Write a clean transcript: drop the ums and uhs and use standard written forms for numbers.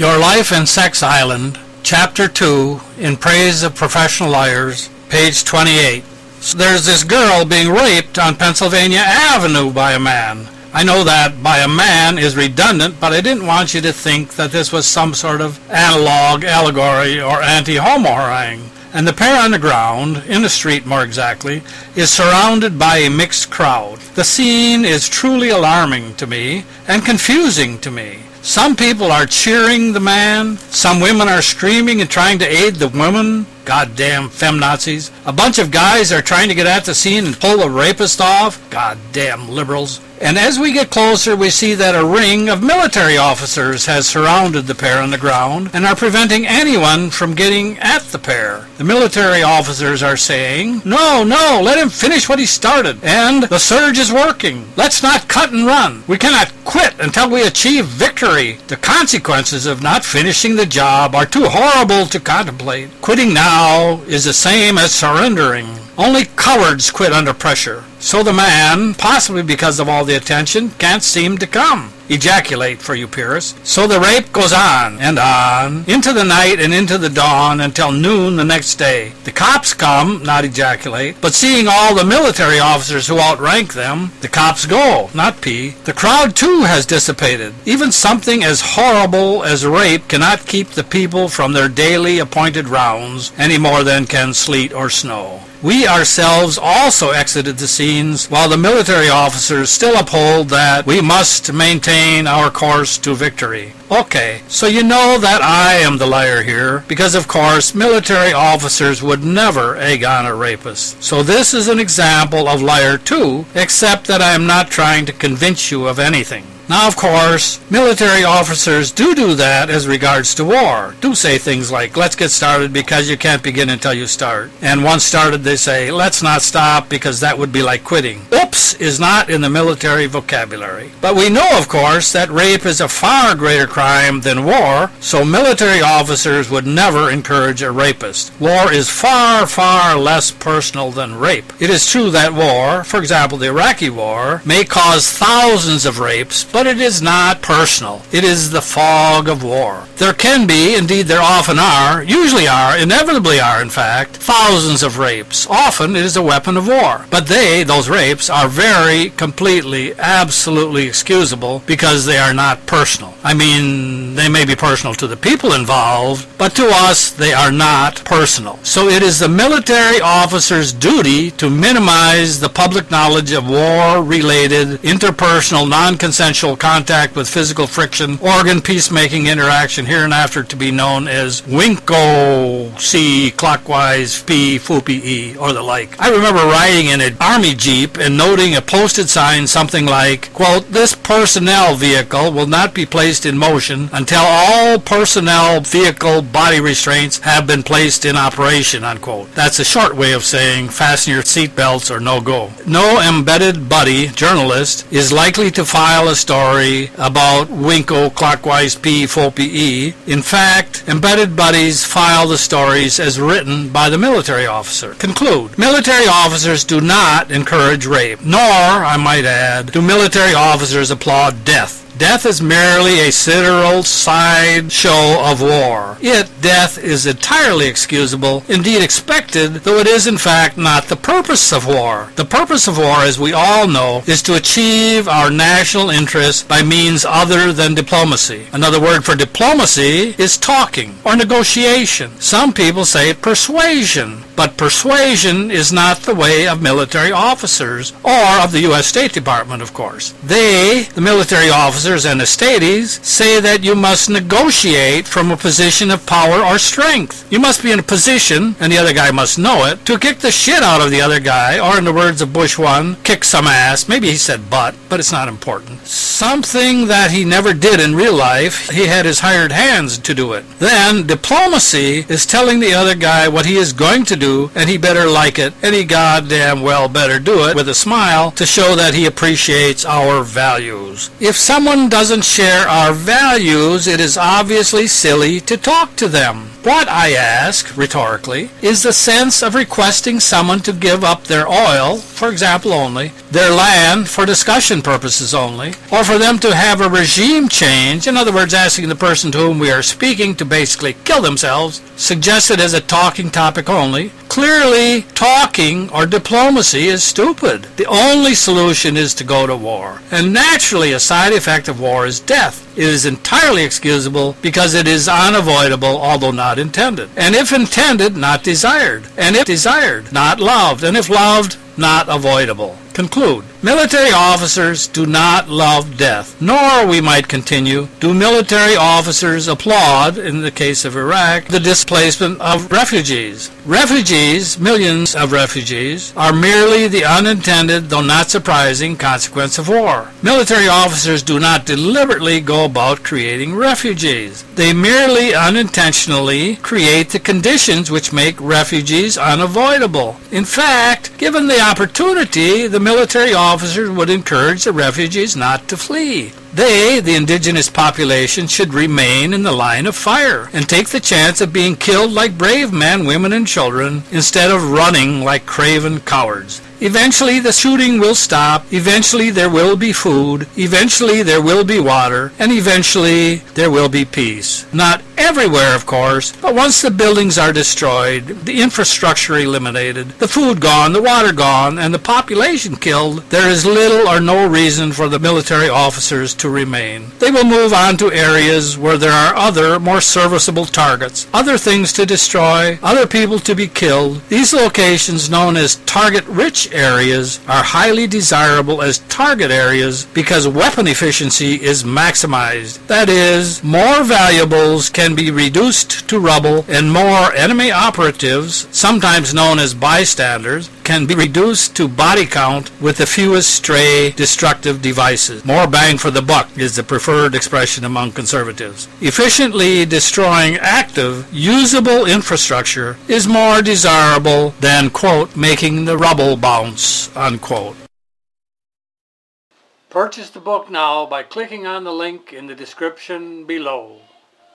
Your Life in Sex Island, Chapter 2, In Praise of Professional Liars, page 28. So there's this girl being raped on Pennsylvania Avenue by a man. I know that by a man is redundant, but I didn't want you to think that this was some sort of analog, allegory, or anti-homo harangue. And the pair on the ground, in the street more exactly, is surrounded by a mixed crowd. The scene is truly alarming to me and confusing to me. Some people are cheering the man. Some women are screaming and trying to aid the woman. Goddamn feminazis. A bunch of guys are trying to get at the scene and pull the rapist off. Goddamn liberals. And as we get closer, we see that a ring of military officers has surrounded the pair on the ground and are preventing anyone from getting at the pair. The military officers are saying, "No, let him finish what he started, and the surge is working. Let's not cut and run. We cannot quit until we achieve victory. The consequences of not finishing the job are too horrible to contemplate. Quitting now is the same as surrendering. Only cowards quit under pressure." So the man, possibly because of all the attention, can't seem to come. Ejaculate for you purists. So the rape goes on and on, into the night and into the dawn until noon the next day. The cops come, not ejaculate, but seeing all the military officers who outrank them, the cops go, not pee. The crowd too has dissipated. Even something as horrible as rape cannot keep the people from their daily appointed rounds any more than can sleet or snow. We ourselves also exited the scenes, while the military officers still uphold that we must maintain our course to victory. Okay, so you know that I am the liar here, because of course military officers would never egg on a rapist. So this is an example of liar too, except that I am not trying to convince you of anything. Now, of course, military officers do that as regards to war. Do say things like, "Let's get started because you can't begin until you start." And once started, they say, "Let's not stop because that would be like quitting." Oops is not in the military vocabulary. But we know, of course, that rape is a far greater crime than war, so military officers would never encourage a rapist. War is far, far less personal than rape. It is true that war, for example the Iraqi war, may cause thousands of rapes, but it is not personal. It is the fog of war. There can be, indeed there often are, usually are, inevitably are in fact, thousands of rapes. Often it is a weapon of war. But those rapes, are very, completely, absolutely excusable because they are not personal. I mean, they may be personal to the people involved, but to us they are not personal. So it is the military officer's duty to minimize the public knowledge of war-related, interpersonal, non-consensual contact with physical friction, organ peacemaking interaction, hereinafter to be known as Winko, C, clockwise, P, Fupi, E, or the like. I remember riding in an army jeep and noting a posted sign something like, quote, "This personnel vehicle will not be placed in motion until all personnel vehicle body restraints have been placed in operation," unquote. That's a short way of saying fasten your seatbelts or no go. No embedded buddy journalist is likely to file a story about Winko, clockwise, P, Fupi, E. In fact, embedded buddies file the stories as written by the military officer. Conclude. Military officers do not encourage rape, nor, I might add, do military officers applaud death. Death is merely a literal side show of war. Yet death is entirely excusable, indeed expected, though it is in fact not the purpose of war. The purpose of war, as we all know, is to achieve our national interests by means other than diplomacy. Another word for diplomacy is talking or negotiation. Some people say persuasion. But persuasion is not the way of military officers, or of the U.S. State Department, of course. They, the military officers and the staties, say that you must negotiate from a position of power or strength. You must be in a position, and the other guy must know it, to kick the shit out of the other guy, or in the words of Bush 1, kick some ass. Maybe he said but it's not important. Something that he never did in real life. He had his hired hands to do it. Then, diplomacy is telling the other guy what he is going to do, and he better like it, and he goddamn well better do it with a smile to show that he appreciates our values. If someone one doesn't share our values, it is obviously silly to talk to them. What, I ask, rhetorically, is the sense of requesting someone to give up their oil, for example only, their land for discussion purposes only, or for them to have a regime change, in other words, asking the person to whom we are speaking to basically kill themselves, suggested as a talking topic only? Clearly, talking or diplomacy is stupid. The only solution is to go to war. And naturally, a side effect of war is death. It is entirely excusable because it is unavoidable, although not intended. And if intended, not desired. And if desired, not loved. And if loved, not avoidable. Conclude. Military officers do not love death, nor, we might continue, do military officers applaud, in the case of Iraq, the displacement of refugees. Refugees, millions of refugees, are merely the unintended, though not surprising, consequence of war. Military officers do not deliberately go about creating refugees. They merely unintentionally create the conditions which make refugees unavoidable. In fact, given the opportunity, the military officers would encourage the refugees not to flee. They, the indigenous population, should remain in the line of fire and take the chance of being killed like brave men, women, and children instead of running like craven cowards. Eventually the shooting will stop, eventually there will be food, eventually there will be water, and eventually there will be peace. Not everywhere, of course, but once the buildings are destroyed, the infrastructure eliminated, the food gone, the water gone, and the population killed, there is little or no reason for the military officers to remain. They will move on to areas where there are other, more serviceable targets, other things to destroy, other people to be killed. These locations, known as target-rich areas, are highly desirable as target areas because weapon efficiency is maximized. That is, more valuables can be reduced to rubble and more enemy operatives, sometimes known as bystanders, can be reduced to body count with the fewest stray destructive devices. More bang for the buck is the preferred expression among conservatives. Efficiently destroying active, usable infrastructure is more desirable than, quote, making the rubble bounce, unquote. Purchase the book now by clicking on the link in the description below.